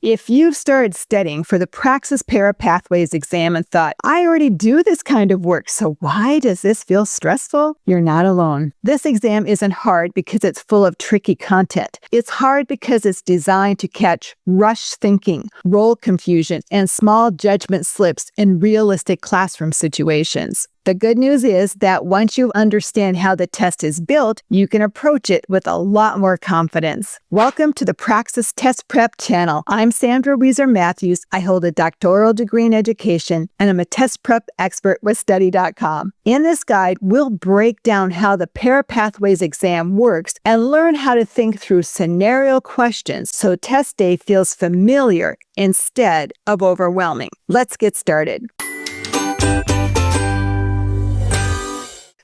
If you've started studying for the Praxis ParaPathways exam and thought, I already do this kind of work, so why does this feel stressful? You're not alone. This exam isn't hard because it's full of tricky content. It's hard because it's designed to catch rush thinking, role confusion, and small judgment slips in realistic classroom situations. The good news is that once you understand how the test is built, you can approach it with a lot more confidence. Welcome to the Praxis Test Prep channel. I'm Sandra Matthews. I hold a doctoral degree in education, and I'm a test prep expert with Study.com. In this guide, we'll break down how the ParaPathways exam works and learn how to think through scenario questions so test day feels familiar instead of overwhelming. Let's get started.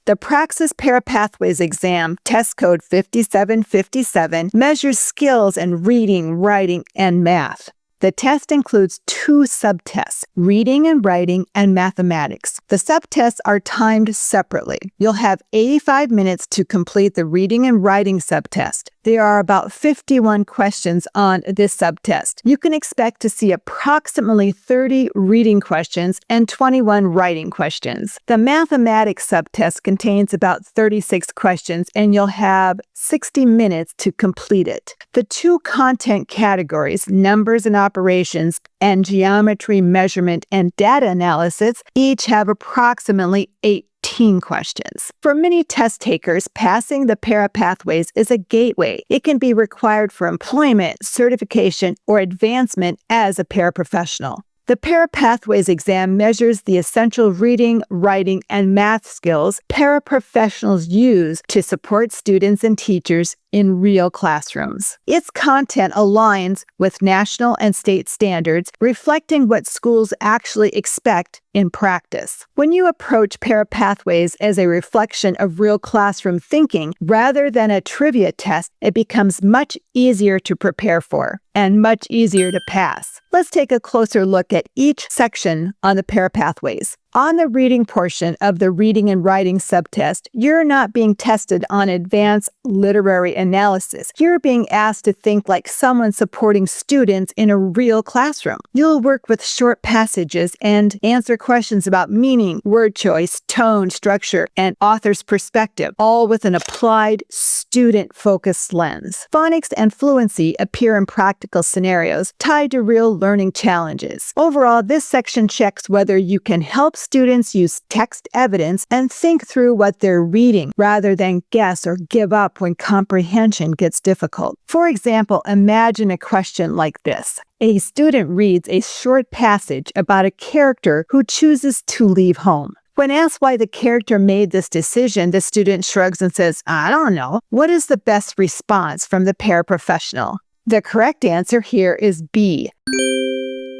The Praxis ParaPathways exam, test code 5757, measures skills in reading, writing, and math. The test includes 2 subtests, reading and writing and mathematics. The subtests are timed separately. You'll have 85 minutes to complete the reading and writing subtest. There are about 51 questions on this subtest. You can expect to see approximately 30 reading questions and 21 writing questions. The mathematics subtest contains about 36 questions, and you'll have 60 minutes to complete it. The 2 content categories, numbers and operations, and geometry, measurement, and data analysis, each have approximately 18 questions. For many test takers, passing the ParaPathways is a gateway. It can be required for employment, certification, or advancement as a paraprofessional. The ParaPathways exam measures the essential reading, writing, and math skills paraprofessionals use to support students and teachers in real classrooms. Its content aligns with national and state standards, reflecting what schools actually expect in practice. When you approach ParaPathways as a reflection of real classroom thinking rather than a trivia test, it becomes much easier to prepare for and much easier to pass. Let's take a closer look at each section on the ParaPathways. On the reading portion of the reading and writing subtest, you're not being tested on advanced literary analysis. You're being asked to think like someone supporting students in a real classroom. You'll work with short passages and answer questions about meaning, word choice, tone, structure, and author's perspective, all with an applied, student-focused lens. Phonics and fluency appear in practical scenarios tied to real learning challenges. Overall, this section checks whether you can help students use text evidence and think through what they're reading rather than guess or give up when comprehension gets difficult. For example, imagine a question like this. A student reads a short passage about a character who chooses to leave home. When asked why the character made this decision, the student shrugs and says, I don't know. What is the best response from the paraprofessional? The correct answer here is B.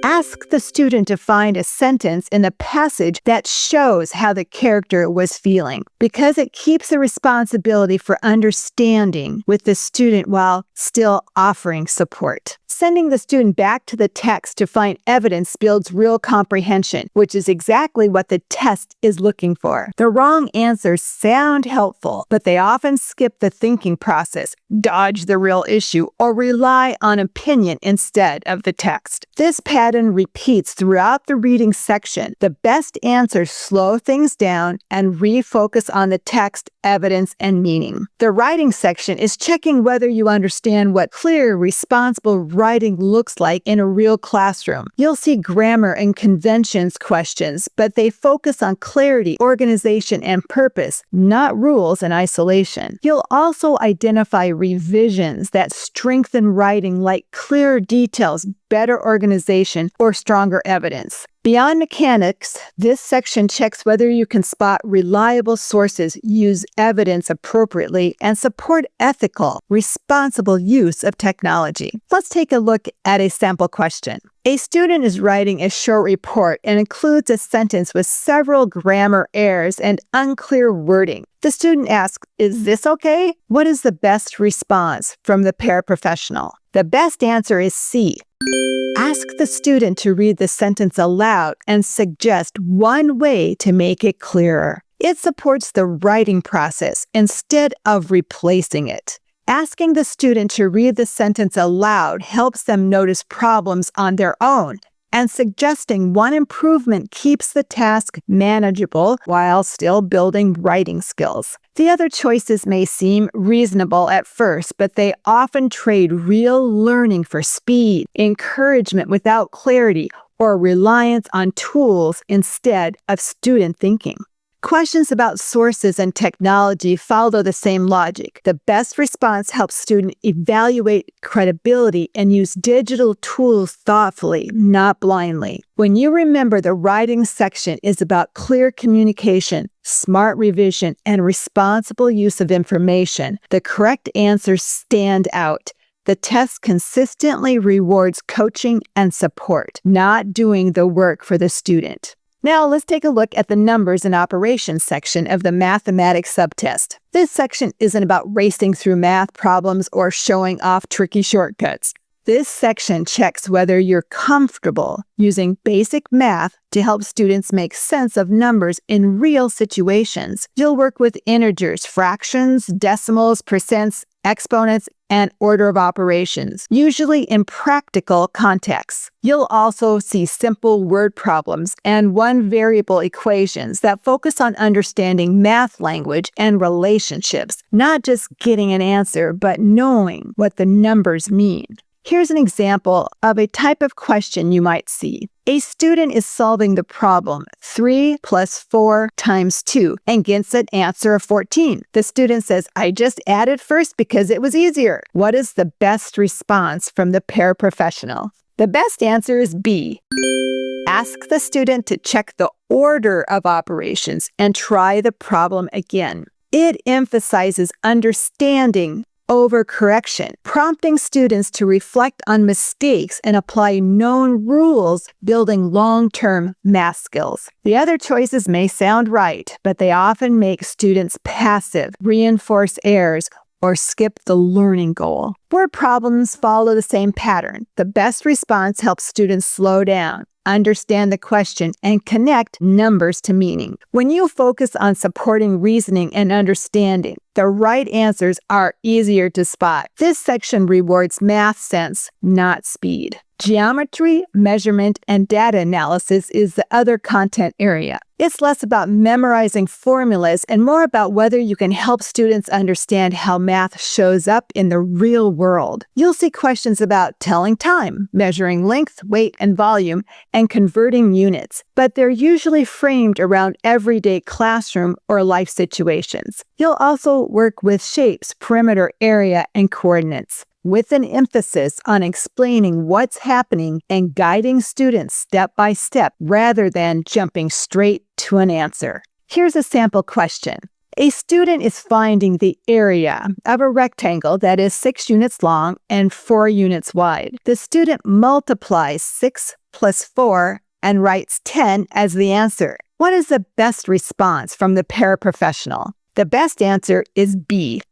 Ask the student to find a sentence in the passage that shows how the character was feeling, because it keeps the responsibility for understanding with the student while still offering support. Sending the student back to the text to find evidence builds real comprehension, which is exactly what the test is looking for. The wrong answers sound helpful, but they often skip the thinking process, dodge the real issue, or rely on opinion instead of the text. This pattern repeats throughout the reading section. The best answers slow things down and refocus on the text, evidence, and meaning. The writing section is checking whether you understand what clear, responsible writing looks like in a real classroom. You'll see grammar and conventions questions, but they focus on clarity, organization, and purpose, not rules in isolation. You'll also identify revisions that strengthen writing, like clearer details, better organization, or stronger evidence. Beyond mechanics, this section checks whether you can spot reliable sources, use evidence appropriately, and support ethical, responsible use of technology. Let's take a look at a sample question. A student is writing a short report and includes a sentence with several grammar errors and unclear wording. The student asks, is this okay? What is the best response from the paraprofessional? The best answer is C. Ask the student to read the sentence aloud and suggest one way to make it clearer. It supports the writing process instead of replacing it. Asking the student to read the sentence aloud helps them notice problems on their own, and suggesting one improvement keeps the task manageable while still building writing skills. The other choices may seem reasonable at first, but they often trade real learning for speed, encouragement without clarity, or reliance on tools instead of student thinking. Questions about sources and technology follow the same logic. The best response helps students evaluate credibility and use digital tools thoughtfully, not blindly. When you remember the writing section is about clear communication, smart revision, and responsible use of information, the correct answers stand out. The test consistently rewards coaching and support, not doing the work for the student. Now let's take a look at the numbers and operations section of the mathematics subtest. This section isn't about racing through math problems or showing off tricky shortcuts. This section checks whether you're comfortable using basic math to help students make sense of numbers in real situations. You'll work with integers, fractions, decimals, percents, exponents, and order of operations, usually in practical contexts. You'll also see simple word problems and one-variable equations that focus on understanding math language and relationships, not just getting an answer, but knowing what the numbers mean. Here's an example of a type of question you might see. A student is solving the problem 3 plus 4 times 2 and gets an answer of 14. The student says, I just added first because it was easier. What is the best response from the paraprofessional? The best answer is B. Ask the student to check the order of operations and try the problem again. It emphasizes understanding over correction, prompting students to reflect on mistakes and apply known rules, building long-term math skills. The other choices may sound right, but they often make students passive, reinforce errors, or skip the learning goal. Word problems follow the same pattern. The best response helps students slow down, understand the question, and connect numbers to meaning. When you focus on supporting reasoning and understanding, the right answers are easier to spot. This section rewards math sense, not speed. Geometry, measurement, and data analysis is the other content area. It's less about memorizing formulas and more about whether you can help students understand how math shows up in the real world. You'll see questions about telling time, measuring length, weight, and volume, and converting units, but they're usually framed around everyday classroom or life situations. You'll also work with shapes, perimeter, area, and coordinates, with an emphasis on explaining what's happening and guiding students step by step rather than jumping straight to an answer. Here's a sample question. A student is finding the area of a rectangle that is 6 units long and 4 units wide. The student multiplies 6 plus 4 and writes 10 as the answer. What is the best response from the paraprofessional? The best answer is B.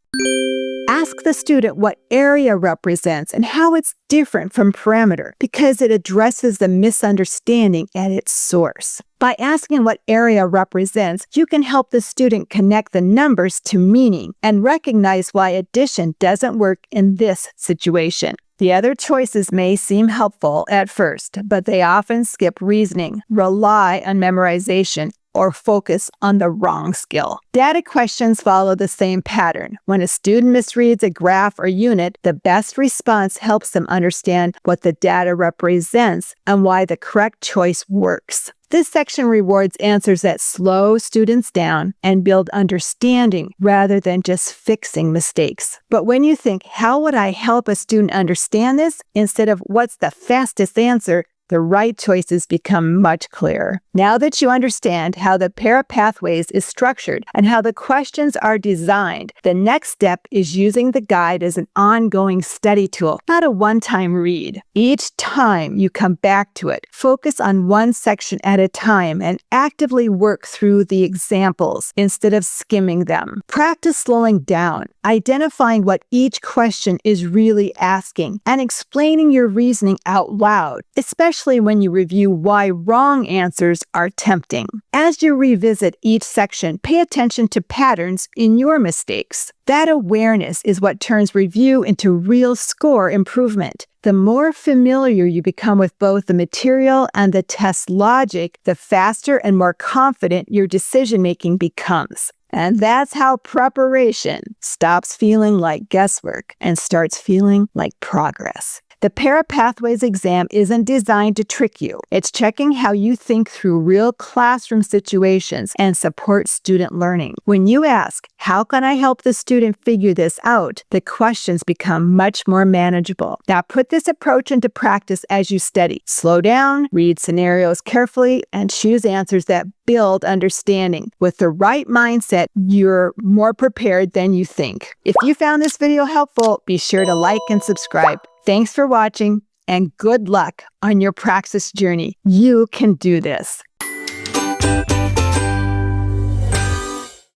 Ask the student what area represents and how it's different from parameter, because it addresses the misunderstanding at its source. By asking what area represents, you can help the student connect the numbers to meaning and recognize why addition doesn't work in this situation. The other choices may seem helpful at first, but they often skip reasoning, rely on memorization, or focus on the wrong skill. Data questions follow the same pattern. When a student misreads a graph or unit, the best response helps them understand what the data represents and why the correct choice works. This section rewards answers that slow students down and build understanding rather than just fixing mistakes. But when you think, how would I help a student understand this, instead of what's the fastest answer, the right choices become much clearer. Now that you understand how the ParaPathways is structured and how the questions are designed, the next step is using the guide as an ongoing study tool, not a one-time read. Each time you come back to it, focus on one section at a time and actively work through the examples instead of skimming them. Practice slowing down, identifying what each question is really asking, and explaining your reasoning out loud, especially especially when you review why wrong answers are tempting. As you revisit each section, pay attention to patterns in your mistakes. That awareness is what turns review into real score improvement. The more familiar you become with both the material and the test logic, the faster and more confident your decision-making becomes. And that's how preparation stops feeling like guesswork and starts feeling like progress. The ParaPathways exam isn't designed to trick you. It's checking how you think through real classroom situations and support student learning. When you ask, how can I help the student figure this out? The questions become much more manageable. Now put this approach into practice as you study. Slow down, read scenarios carefully, and choose answers that build understanding. With the right mindset, you're more prepared than you think. If you found this video helpful, be sure to like and subscribe. Thanks for watching, and good luck on your Praxis journey. You can do this.